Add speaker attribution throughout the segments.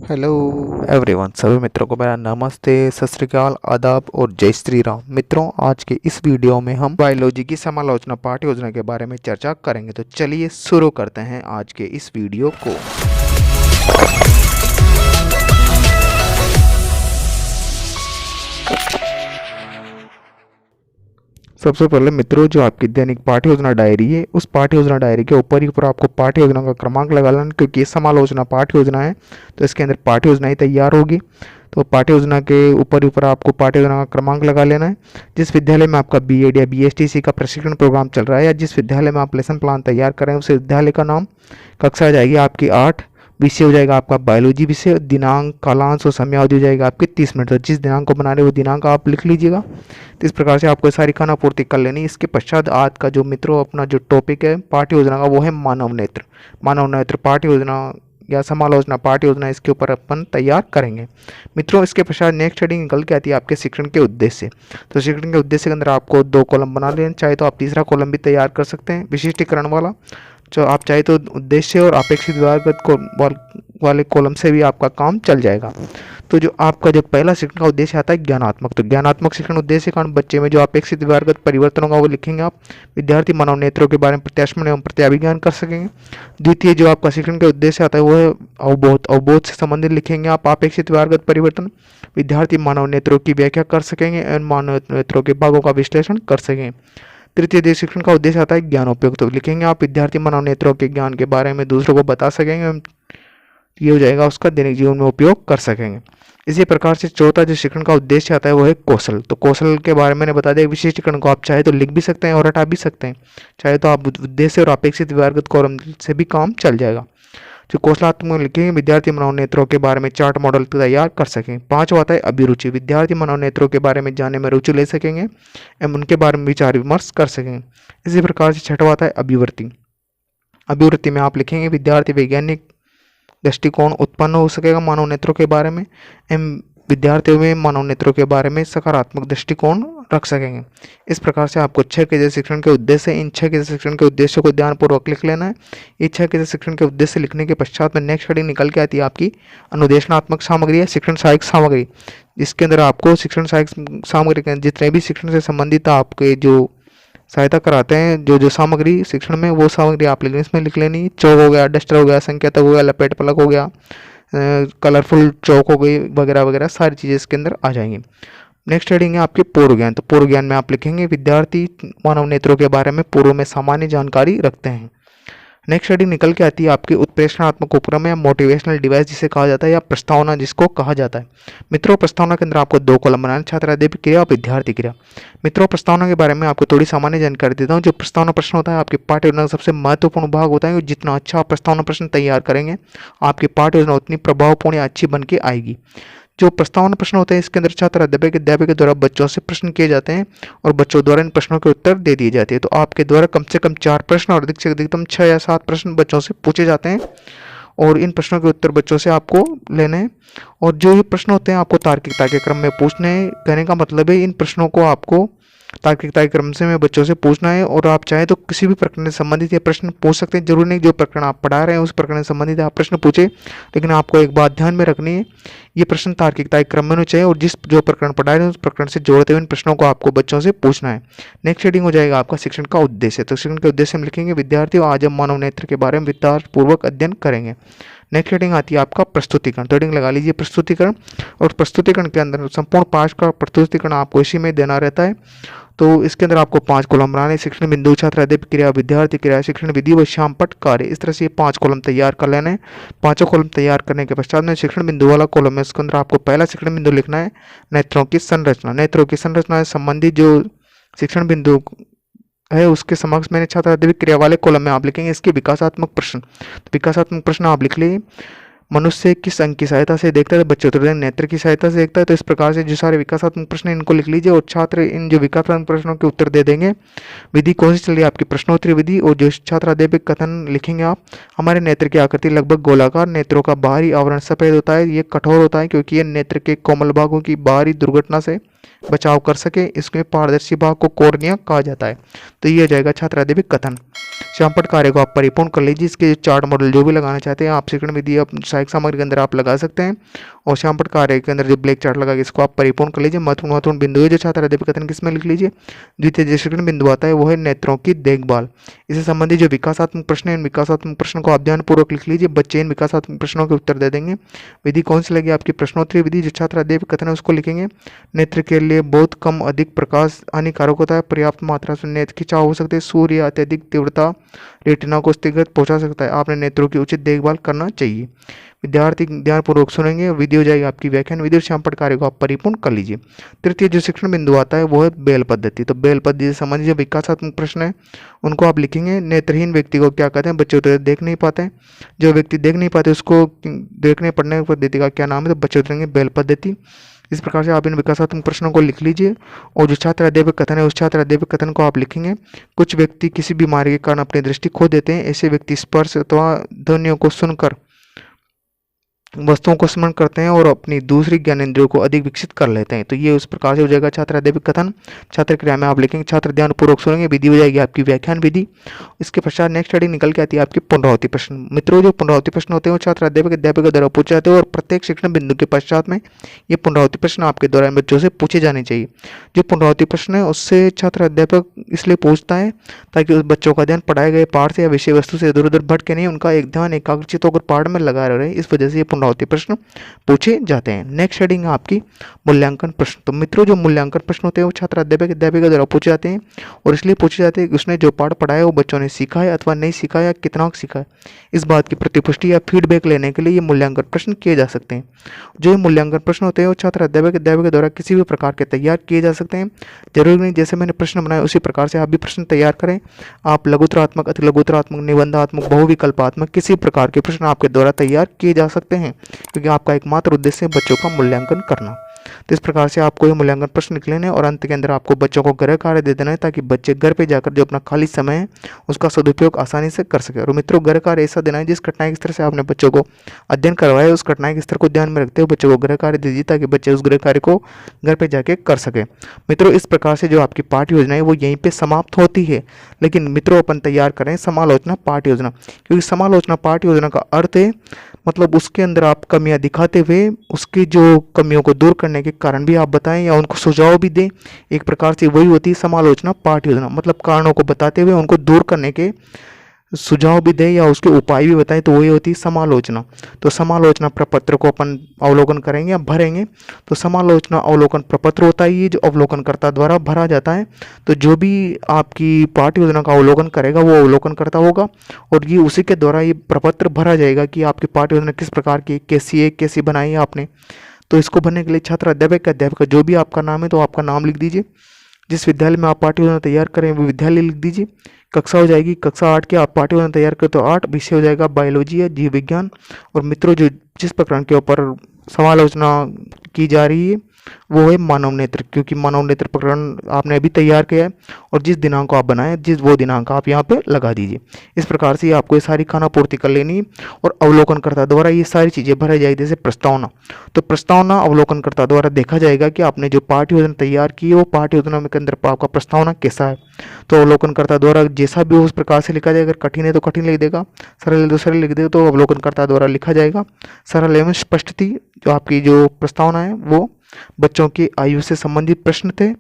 Speaker 1: Hello everyone, सभी मित्रों को मेरा नमस्ते, सत श्री अकाल, आदाब और जय श्री राम। मित्रों, आज के इस वीडियो में हम बायोलॉजी की समालोचना पाठ्य योजना के बारे में चर्चा करेंगे। तो चलिए शुरू करते हैं आज के इस वीडियो को। सबसे पहले मित्रों, जो आपकी दैनिक पाठ्य योजना डायरी है, उस पाठ्य योजना डायरी के ऊपर ही ऊपर आपको पाठ्य योजना का क्रमांक लगा लेना, क्योंकि ये समालोचना पाठ्य योजना है तो इसके अंदर पाठ्य योजना ही तैयार होगी। तो पाठ्य योजना के ऊपर ही ऊपर आपको पाठ्य योजना का क्रमांक लगा लेना है। जिस विद्यालय में आपका बीएड या बीएसटीसी का प्रशिक्षण प्रोग्राम चल रहा है या जिस विद्यालय में आप लेसन प्लान तैयार कर रहे हैं, उस विद्यालय का नाम, कक्षा आ जाएगी आपकी 8, विषय हो जाएगा आपका बायोलॉजी विषय, दिनांक, कालांश और समयावधि हो जाएगा आपके 30 मिनट। तो जिस दिनांक को बना रहे हो वो दिनांक आप लिख लीजिएगा। तो इस प्रकार से आपको सारी खाना पूर्ति कर लेनी। इसके पश्चात आज का जो मित्रों अपना जो टॉपिक है पाठ्य योजना का, वो है मानव नेत्र। मानव नेत्र पाठ्य योजना या समालोचना पाठ्य योजना, इसके ऊपर अपन तैयार करेंगे। मित्रों, इसके पश्चात नेक्स्ट हेडिंग निकल के आती है आपके शिक्षण के उद्देश्य। तो शिक्षण के उद्देश्य के अंदर आपको 2 कॉलम बना लेना, चाहे तो आप तीसरा कॉलम भी तैयार कर सकते हैं विशिष्टीकरण वाला। जो आप चाहे तो उद्देश्य और अपेक्षित विभागगत वाले कॉलम से भी आपका काम चल जाएगा। तो जो आपका जो पहला शिक्षण का उद्देश्य आता है ज्ञानात्मक, तो ज्ञानात्मक शिक्षण उद्देश्य कारण बच्चे में जो अपेक्षित विभागगत परिवर्तन होगा वो लिखेंगे आप। विद्यार्थी मानव नेत्रों के बारे में प्रत्यास्मरण एवं प्रत्याभिज्ञान कर सकेंगे। द्वितीय जो आपका शिक्षण के उद्देश्य आता है वो है अवबोध। अवबोध से संबंधित लिखेंगे आप अपेक्षित विभागगत परिवर्तन। विद्यार्थी मानव नेत्रों की व्याख्या कर सकेंगे एवं मानव नेत्रों के भागों का विश्लेषण कर सकेंगे। तृतीय देश शिक्षण का उद्देश्य आता है ज्ञानोपयोग, तो लिखेंगे आप विद्यार्थी मानव नेत्रों के ज्ञान के बारे में दूसरों को बता सकेंगे, ये हो जाएगा उसका दैनिक जीवन में उपयोग कर सकेंगे। इसी प्रकार से चौथा जो शिक्षण का उद्देश्य आता है वो है कौशल। तो कौशल के बारे में मैंने बता दिया। विशिष्टीकरण को आप चाहे तो लिख भी सकते हैं और हटा भी सकते हैं, चाहे तो आप उद्देश्य और अपेक्षित विभागगत कॉलम से भी काम चल जाएगा। जो कौशलात्मक लिखेंगे विद्यार्थी मानव नेत्रों के बारे में चार्ट मॉडल तैयार कर सकें। 5 आता है अभिरुचि। विद्यार्थी मानव नेत्रों के बारे में जानने में रुचि ले सकेंगे एवं उनके बारे में विचार विमर्श कर सकेंगे। इसी प्रकार से 6वां आता है अभिवृत्ति। अभिवृत्ति में आप लिखेंगे विद्यार्थी वैज्ञानिक दृष्टिकोण उत्पन्न हो सकेगा मानव नेत्रों के बारे में एवं विद्यार्थियों में मानव नेत्रों के बारे में सकारात्मक दृष्टिकोण रख सकेंगे। इस प्रकार से आपको 6 के शिक्षण के उद्देश्य, इन 6 के शिक्षण के उद्देश्यों को ध्यानपूर्वक लिख लेना है। ये 6 के शिक्षण के उद्देश्य लिखने के पश्चात में नेक्स्ट हेडिंग निकल के आती है आपकी अनुदेशनात्मक सामग्री या शिक्षण सहायक सामग्री। जिसके अंदर आपको शिक्षण सहायक सामग्री के जितने भी शिक्षण से संबंधित आपके जो सहायता कराते हैं, जो सामग्री शिक्षण में, वो सामग्री आप लिखने इसमें लिख लेनी। चौक हो गया, डस्टर हो गया, संकेतक हो गया, लपेट पलक हो गया, कलरफुल चौक हो गई, वगैरह वगैरह सारी चीज़ें इसके अंदर आ जाएंगी। नेक्स्ट हेडिंग है आपके पूर्व ज्ञान। तो पूर्व ज्ञान में आप लिखेंगे विद्यार्थी मानव नेत्रों के बारे में पूर्व में सामान्य जानकारी रखते हैं। नेक्स्ट हेडिंग निकल के आती है आपकी उत्प्रेषणात्मक उपक्रम या मोटिवेशनल डिवाइस जिसे कहा जाता है, या प्रस्तावना जिसको कहा जाता है। मित्रों, प्रस्तावना के अंदर आपको 2 कॉलम बनाने, छात्राध्यापक क्रिया और विद्यार्थी क्रिया। मित्रों, प्रस्तावना के बारे में आपको थोड़ी सामान्य जानकारी देता हूँ। जो प्रस्तावना प्रश्न होता है आपके पाठ्य योजना का सबसे महत्वपूर्ण भाग होता है। जितना अच्छा आप प्रस्तावना प्रश्न तैयार करेंगे, आपकी पाठ्य योजना उतनी प्रभावपूर्ण या अच्छी बन के आएगी। जो प्रस्तावना प्रश्न होते हैं इसके अंदर छात्र अध्यापक के द्वारा बच्चों से प्रश्न किए जाते हैं और बच्चों द्वारा इन प्रश्नों के उत्तर दे दिए जाते हैं। तो आपके द्वारा कम से कम 4 प्रश्न और अधिक से अधिकतम 6 या 7 प्रश्न बच्चों से पूछे जाते हैं और इन प्रश्नों के उत्तर बच्चों से आपको लेने हैं। और जो ये प्रश्न होते हैं आपको तार्किकता के क्रम में पूछने हैं। कहने का मतलब है इन प्रश्नों को आपको तार्किकता के क्रम से में बच्चों से पूछना है और आप चाहे तो किसी भी प्रकरण से संबंधित ये प्रश्न पूछ सकते हैं। जरूरी नहीं जो प्रकरण आप पढ़ा रहे हैं उस प्रकरण से संबंधित आप प्रश्न पूछे, लेकिन आपको एक बात ध्यान में रखनी है, ये प्रश्न तार्किकता के क्रम में होना चाहिए और जिस जो प्रकरण पढ़ा रहे हैं उस प्रकरण से जोड़ते हुए इन प्रश्नों को आपको बच्चों से पूछना है। नेक्स्ट हेडिंग हो जाएगा आपका शिक्षण का उद्देश्य। तो शिक्षण के उद्देश्य में लिखेंगे विद्यार्थियों आज हम मानव नेत्र के बारे में विस्तारपूर्वक अध्ययन करेंगे। नेक्स्ट हेडिंग आती है आपका प्रस्तुतिकरण। तो हेडिंग लगा लीजिए प्रस्तुतिकरण, और प्रस्तुतिकरण के अंदर संपूर्ण पाठ का प्रस्तुतिकरण आपको इसी में देना रहता है। तो इसके अंदर आपको 5 कॉलम बनाने, शिक्षण बिंदु, छात्र अध्यापक क्रिया, विद्यार्थी क्रिया, शिक्षण विधि व श्यामपट्ट कार्य। इस तरह से 5 कॉलम तैयार कर लेने। 5 कॉलम तैयार करने के पश्चात में शिक्षण बिंदु वाला कॉलम है, उसके अंदर आपको पहला शिक्षण बिंदु लिखना है नेत्रों की संरचना। नेत्रों की संरचना से संबंधित जो शिक्षण बिंदु है उसके समक्ष मैंने छात्र अध्यापक क्रिया वाले कॉलम में आप लिखेंगे इसके विकासात्मक प्रश्न। तो विकासात्मक प्रश्न आप लिख लिए। मनुष्य किस अंग की सहायता से देखता है, तो बच्चे उत्तर नेत्र की सहायता से देखता है। तो इस प्रकार से जो सारे विकासात्मक प्रश्न इनको लिख लीजिए और छात्र इन जो विकासात्मक प्रश्नों के उत्तर दे देंगे। विधि कौन सी चल रही है आपकी प्रश्नोत्तरी विधि, और जो छात्र अध्यापक कथन लिखेंगे आप, हमारे नेत्र की आकृति लगभग गोलाकार, नेत्रों का बाहरी आवरण सफेद होता है, ये कठोर होता है क्योंकि ये नेत्र के कोमल भागों की बाहरी दुर्घटना से बचाव कर सके, इसके पारदर्शी भाग को कॉर्निया कहा जाता है। तो ये हो जाएगा छात्रादेवी कथन। श्यामपट्ट कार्य को आप परिपूर्ण कर लीजिए। इसके चार्ट मॉडल जो भी लगाना चाहते हैं आप शिक्षण विधि आप सहायक सामग्री के अंदर आप लगा सकते हैं, और श्यामपट्ट कार्य के अंदर जो ब्लैक चार्ट लगा इसको आप परिपूर्ण कर लीजिए। महत्वपूर्ण बिंदु है जो छात्रादेवी कथन किसमें लिख लीजिए। द्वितीय जो शिक्षण बिंदु आता है वो है नेत्रों की देखभाल। इससे संबंधित जो विकासात्मक प्रश्न है इन विकासात्मक प्रश्नों को आप ध्यानपूर्वक लिख लीजिए। बच्चे इन विकासात्मक प्रश्नों के उत्तर दे देंगे। विधि कौन सी लगी आपकी, प्रश्नोत्तरी विधि। जो छात्रादेवी कथन है उसको लिखेंगे। नेत्र के लिए बहुत कम अधिक प्रकाश हानिकारक होता है, पर्याप्त मात्रा से नेत्र खिंचाव हो सकते हैं, सूर्य अत्यधिक तीव्रता रेटिना को स्थितिगत पहुंचा सकता है, आपने नेत्रों की उचित देखभाल करना चाहिए। विद्यार्थी ध्यानपूर्वक सुनेंगे। विधि हो जाएगी आपकी व्याख्यान विधि और श्यामपट्ट कार्य को आप परिपूर्ण कर लीजिए। तृतीय जो शिक्षण बिंदु आता है वो है बेल पद्धति। तो बेल पद्धति से संबंधित जो विकासात्मक प्रश्न है उनको आप लिखेंगे। नेत्रहीन व्यक्ति को क्या कहते हैं, बच्चे तो देख नहीं पाते हैं, जो व्यक्ति देख नहीं पाते उसको देखने पढ़ने पद्धति का क्या नाम है, तो बच्चे उतरेंगे बेल पद्धति। इस प्रकार से आप इन विकासात्मक प्रश्नों को लिख लीजिए। और जो छात्रादेवी कथन है उस छात्रादेवी कथन को आप लिखेंगे। कुछ व्यक्ति किसी बीमारी के कारण अपनी दृष्टि खो देते हैं, ऐसे व्यक्ति स्पर्श अथवा ध्वनियों को सुनकर वस्तुओं को स्मरण करते हैं और अपनी दूसरी ज्ञानेंद्रियों को अधिक विकसित कर लेते हैं। तो ये उस प्रकार से हो जाएगा छात्रादेवी कथन। छात्र क्रिया में आप लिखेंगे, छात्र ध्यानपूर्वक सुनेंगे। विधि हो जाएगी आपकी व्याख्यान विधि। इसके पश्चात नेक्स्ट हेडिंग निकल के आती है आपकी पुनरावृत्ति प्रश्न। मित्रों जो पुनरावृत्ति प्रश्न होते हैं वो छात्राध्यापक अध्यापक के द्वारा पूछे जाते हैं, और प्रत्येक शिक्षण बिंदु के पश्चात में ये पुनरावृत्ति प्रश्न आपके द्वारा बच्चों से पूछे जाने चाहिए। जो पुनरावृत्ति प्रश्न है उससे छात्र अध्यापक इसलिए पूछता है ताकि उस बच्चों का ध्यान पढ़ाए गए पाठ से या विषय वस्तु से इधर उधर भटके नहीं, उनका एक ध्यान एकाग्रचित होकर पाठ में लगा रहे। इस वजह से ये पुनरावृत्ति प्रश्न पूछे जाते हैं। नेक्स्ट हेडिंग है आपकी मूल्यांकन प्रश्न। तो मित्रों जो मूल्यांकन प्रश्न होते हैं वो छात्र अध्यापक के द्वारा पूछे जाते हैं, और इसलिए पूछे जाते हैं कि उसने जो पाठ पढ़ाया है वो बच्चों ने सीखा है अथवा नहीं सीखा है या कितना सीखा है। इस बात की प्रतिपुष्टि या फीडबैक लेने के लिए ये मूल्यांकन प्रश्न किए जा सकते हैं। जो ये मूल्यांकन प्रश्न होते हैं वो छात्र अध्यापक के द्वारा किसी भी प्रकार के तैयार किए जा सकते हैं। जरूरी नहीं जैसे मैंने प्रश्न बनाया उसी प्रकार से आप भी प्रश्न तैयार करें। आप लघुतरात्मक, अति लघुतरात्मक, निबंधात्मक, बहुविकल्पात्मक किसी प्रकार के प्रश्न आपके द्वारा तैयार किए जा सकते हैं, क्योंकि आपका एकमात्र उद्देश्य है बच्चों का मूल्यांकन करना। तो इस प्रकार से आपको ये मूल्यांकन प्रश्न लिख लेने और अंत के अंदर आपको बच्चों को गृह कार्य दे देना है, ताकि बच्चे घर पे जाकर जो अपना खाली समय है उसका सदुपयोग आसानी से कर सके। और मित्रों गृह कार्य ऐसा देना है जिस घटना के स्तर से आपने बच्चों को अध्ययन करवाया उस घटना के स्तर को ध्यान में रखते हुए बच्चों को गृह कार्य दीजिए, ताकि बच्चे उस गृह कार्य को घर पे जाके कर सके। मित्रों इस प्रकार से जो आपकी पाठ योजना है वो यहीं पे समाप्त होती है, लेकिन मित्रों अपन तैयार करें समालोचना पाठ योजना, क्योंकि समालोचना पाठ योजना का अर्थ है मतलब उसके अंदर आप कमियां दिखाते हुए उसकी जो कमियों को दूर करने के कारण भी आप बताएं या उनको सुझाव भी दें। एक प्रकार से वही होती है समालोचना पाठ योजना, मतलब कारणों को बताते हुए उनको दूर करने के सुझाव भी दें या उसके उपाय भी बताएं, तो वही होती है समालोचना। तो समालोचना प्रपत्र को अपन अवलोकन करेंगे या भरेंगे। तो समालोचना अवलोकन प्रपत्र होता है ये जो अवलोकनकर्ता द्वारा भरा जाता है। तो जो भी आपकी पाठ्य योजना का अवलोकन करेगा वो अवलोकनकर्ता होगा, और ये उसी के द्वारा ये प्रपत्र भरा जाएगा कि आपकी पाठ्य योजना किस प्रकार की कैसी है, कैसी बनाई है आपने। तो इसको भरने के लिए छात्र अध्यापक जो भी आपका नाम है तो आपका नाम लिख दीजिए। जिस विद्यालय में आप पाठ्य योजना तैयार करें वो विद्यालय लिख दीजिए। कक्षा हो जाएगी कक्षा 8 की, आप पाठ्य योजना तैयार करें तो 8। विषय हो जाएगा बायोलॉजी या जीव विज्ञान। और मित्रों जो जिस प्रकरण के ऊपर समालोचना की जा रही है वो है मानव नेत्र, क्योंकि मानव नेत्र प्रकरण आपने अभी तैयार किया है और जिस दिनांक को आप बनाए जिस वो दिनांक आप यहाँ पे लगा दीजिए। इस प्रकार से आपको ये सारी खाना पूर्ति कर लेनी है और अवलोकनकर्ता द्वारा ये सारी चीज़ें भराई जाएगी। जैसे प्रस्तावना, तो प्रस्तावना अवलोकनकर्ता द्वारा देखा जाएगा कि आपने जो पाठ्य योजना तैयार की है वो पाठ्य योजना के अंदर आपका प्रस्तावना कैसा है। तो अवलोकनकर्ता द्वारा जैसा भी उस प्रकार से लिखा जाएगा, अगर कठिन है तो कठिन लिख देगा, सरल है तो सरल लिख देगा, तो अवलोकनकर्ता द्वारा लिखा जाएगा। सरल एवं स्पष्ट थी जो आपकी जो प्रस्तावना है वो बच्चों की आयु से संबंधित प्रश्न थे।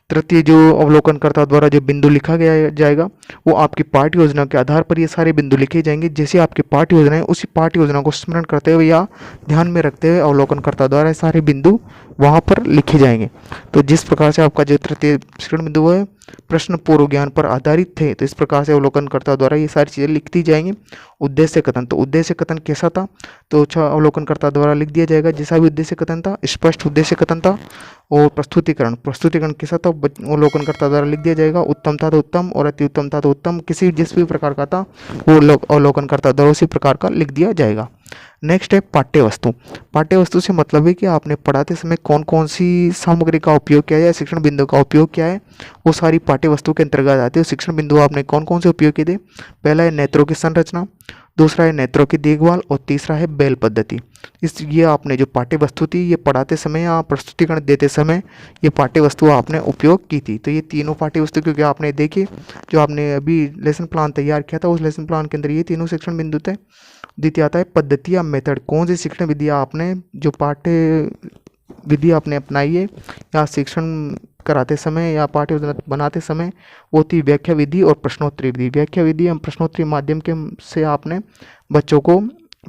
Speaker 1: तृतीय जो अवलोकनकर्ता द्वारा जो बिंदु लिखा गया जाएगा वो आपकी पाठ्य योजना के आधार पर ये सारे बिंदु लिखे जाएंगे। जैसे आपकी पाठ्य योजना है उसी पाठ्य योजना को स्मरण करते हुए या ध्यान में रखते हुए अवलोकनकर्ता द्वारा सारे बिंदु वहाँ पर लिखे जाएंगे। तो जिस प्रकार से आपका जो तृतीय शिक्षण बिंदु है प्रश्न पूर्व ज्ञान पर आधारित थे, तो इस प्रकार से अवलोकनकर्ता द्वारा ये सारी चीज़ें लिखती जाएंगी। उद्देश्य कथन, तो उद्देश्य कथन कैसा था तो अवलोकनकर्ता द्वारा लिख दिया जाएगा जैसा भी उद्देश्य कथन था। स्पष्ट उद्देश्य कथन था। और प्रस्तुतिकरण कैसा था अवलोकनकर्ता द्वारा लिख दिया जाएगा। उत्तम था तो उत्तम और अति उत्तम था तो उत्तम, किसी जिस भी प्रकार का था वो अवलोकनकर्ता द्वारा उसी प्रकार का लिख दिया जाएगा। नेक्स्ट है पाठ्य वस्तु। पाठ्य वस्तु से मतलब है कि आपने पढ़ाते समय कौन कौन सी सामग्री का उपयोग किया है या शिक्षण बिंदु का उपयोग किया है, वो सारी पाठ्य वस्तु के अंतर्गत आती है। शिक्षण बिंदु आपने कौन कौन से उपयोग किए थे? पहला है नेत्रों की संरचना, दूसरा है नेत्रों की देखभाल और तीसरा है बेल पद्धति। ये आपने जो पाठ्य वस्तु थी ये पढ़ाते समय या प्रस्तुतिकरण देते समय ये पाठ्य वस्तु आपने उपयोग की थी। तो ये तीनों पाठ्य वस्तु क्योंकि आपने देखिए जो आपने अभी लेसन प्लान तैयार किया था उस लेसन प्लान के अंदर ये तीनों शिक्षण बिंदु थे। द्वितीय आता है पद्धति या मेथड, कौन सी शिक्षण विधियाँ आपने जो पाठ्य विधि आपने अपनाई है या शिक्षण कराते समय या पाठ्य योजना बनाते समय, वो थी व्याख्या विधि और प्रश्नोत्तरी विधि। व्याख्या विधि एवं प्रश्नोत्तरी माध्यम के से आपने बच्चों को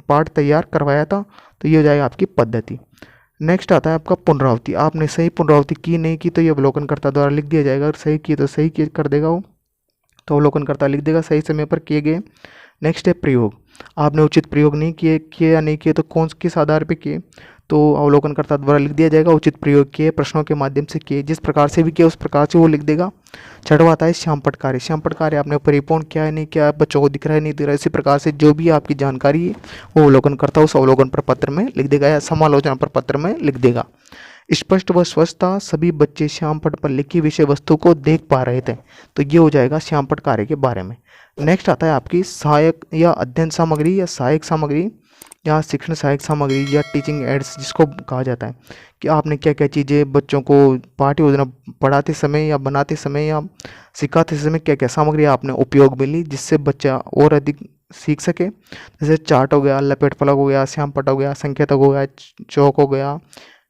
Speaker 1: पाठ तैयार करवाया था, तो ये हो जाएगा आपकी पद्धति। नेक्स्ट आता है आपका पुनरावृत्ति। आपने सही पुनरावृत्ति की नहीं की तो ये अवलोकनकर्ता द्वारा लिख दिया जाएगा, अगर सही की तो सही कर देगा वो, तो अवलोकनकर्ता लिख देगा सही समय पर किए गए। नेक्स्ट है प्रयोग। आपने उचित प्रयोग नहीं किए या नहीं किए तो कौन किस आधार पे किए, तो अवलोकनकर्ता द्वारा लिख दिया जाएगा उचित प्रयोग किए, प्रश्नों के माध्यम से किए, जिस प्रकार से भी किया उस प्रकार से वो लिख देगा। छठवां आता है श्यामपट्ट कार्य। श्यामपट्ट कार्य आपने परिपूर्ण किया है नहीं किया, बच्चों को दिख रहा है नहीं दिख रहा है, इसी प्रकार से जो भी आपकी जानकारी है वो अवलोकनकर्ता उस अवलोकन प्रपत्र में लिख देगा या समालोचना प्रपत्र में लिख देगा। स्पष्ट व स्वस्थता, सभी बच्चे श्यामपट्ट पर लिखी विषय वस्तु को देख पा रहे थे, तो ये हो जाएगा श्यामपट्ट कार्य के बारे में। नेक्स्ट आता है आपकी सहायक या अध्ययन सामग्री या सहायक सामग्री या शिक्षण सहायक सामग्री या टीचिंग एड्स जिसको कहा जाता है कि आपने क्या क्या चीज़ें बच्चों को पाठ्य योजना पढ़ाते समय या बनाते समय या सिखाते समय क्या क्या सामग्री आपने उपयोग में ली जिससे बच्चा और अधिक सीख सके। जैसे चार्ट हो गया, लपेट फलक हो गया, श्यामपट्ट हो गया, संकेतक हो गया, चौक हो गया,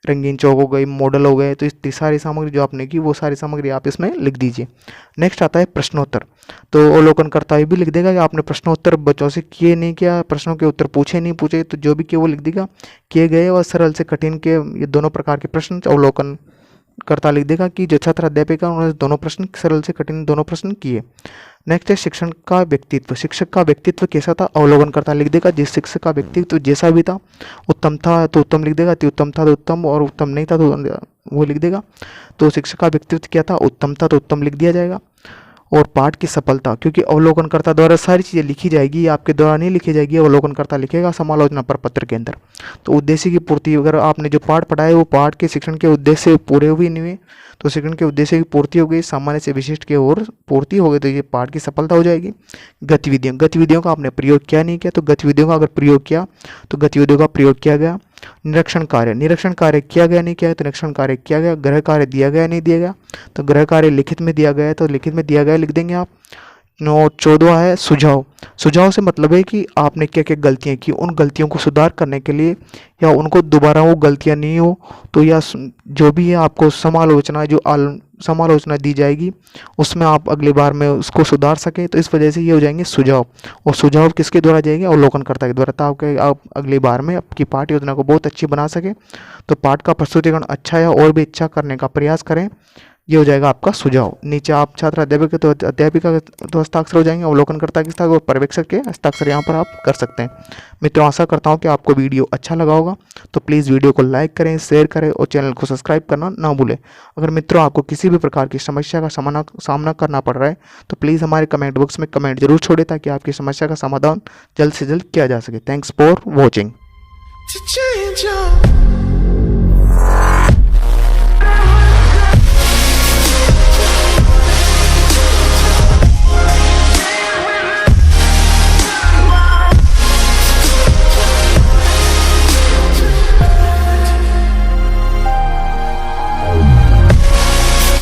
Speaker 1: रंगीन चौक हो गई, मॉडल हो गए, तो इतनी सारी सामग्री जो आपने की वो सारी सामग्री आप इसमें लिख दीजिए। नेक्स्ट आता है प्रश्नोत्तर। तो अवलोकनकर्ता ये भी लिख देगा कि आपने प्रश्नोत्तर बच्चों से किए नहीं किया, प्रश्नों के उत्तर पूछे नहीं पूछे, तो जो भी किए वो लिख देगा। किए गए और सरल से कठिन के ये दोनों प्रकार के प्रश्न अवलोकनकर्ता लिख देगा कि जो छात्र अध्यापिका उन्होंने दोनों प्रश्न सरल से कठिन दोनों प्रश्न किए। नेक्स्ट है शिक्षण का व्यक्तित्व। शिक्षक का व्यक्तित्व कैसा था, अवलोकनकर्ता लिख देगा। जिस शिक्षक का व्यक्तित्व जैसा भी था, उत्तम था तो उत्तम लिख देगा, अति उत्तम था तो उत्तम, और उत्तम नहीं था तो वो लिख देगा। तो शिक्षक का व्यक्तित्व क्या था, उत्तम था तो उत्तम लिख दिया जाएगा। और पाठ की सफलता, क्योंकि अवलोकनकर्ता द्वारा सारी चीज़ें लिखी जाएगी, आपके द्वारा नहीं लिखी जाएगी, अवलोकनकर्ता लिखेगा समालोचना प्रपत्र के अंदर। तो उद्देश्य की पूर्ति, अगर आपने जो पाठ पढ़ाए वो पाठ के शिक्षण के उद्देश्य पूरे हुए नहीं हुए तो शिक्षण के उद्देश्य की पूर्ति हो गई, सामान्य से विशिष्ट की ओर पूर्ति हो गई, तो ये पाठ की सफलता हो जाएगी। गतिविधियों का आपने प्रयोग किया नहीं किया, तो गतिविधियों का अगर प्रयोग किया तो गतिविधियों का प्रयोग किया गया। निरीक्षण कार्य किया गया नहीं किया है तो निरीक्षण कार्य किया गया। गृह कार्य दिया गया नहीं दिया गया, तो गृह कार्य लिखित में दिया गया है तो लिखित में दिया गया लिख देंगे आप। नोट 14 है सुझाव से मतलब है कि आपने क्या क्या गलतियां की, उन गलतियों को सुधार करने के लिए या उनको दोबारा वो गलतियां नहीं हो तो या जो भी है आपको समालोचना दी जाएगी उसमें आप अगली बार में उसको सुधार सकें, तो इस वजह से ये हो जाएंगे सुझाव। और सुझाव किसके द्वारा जाएंगे, अवलोकनकर्ता के द्वारा, ताकि आप अगली बार में आपकी पाठ योजना को बहुत अच्छी बना सकें। तो पाठ का प्रस्तुतिकरण अच्छा या और भी अच्छा करने का प्रयास करें, ये हो जाएगा आपका सुझाव। नीचे आप छात्र अध्यापक के तो अध्यापिका के तो हस्ताक्षर हो जाएंगे, अवलोकनकर्ता के हस्ताक्षर और पर्यवेक्षक के हस्ताक्षर यहाँ पर आप कर सकते हैं। मित्रों आशा करता हूँ कि आपको वीडियो अच्छा लगा होगा, तो प्लीज़ वीडियो को लाइक करें, शेयर करें और चैनल को सब्सक्राइब करना ना भूलें। अगर मित्रों आपको किसी भी प्रकार की समस्या का सामना करना पड़ रहा है तो प्लीज़ हमारे कमेंट बॉक्स में कमेंट जरूर छोड़ें ताकि आपकी समस्या का समाधान जल्द से जल्द किया जा सके। Thanks for watching.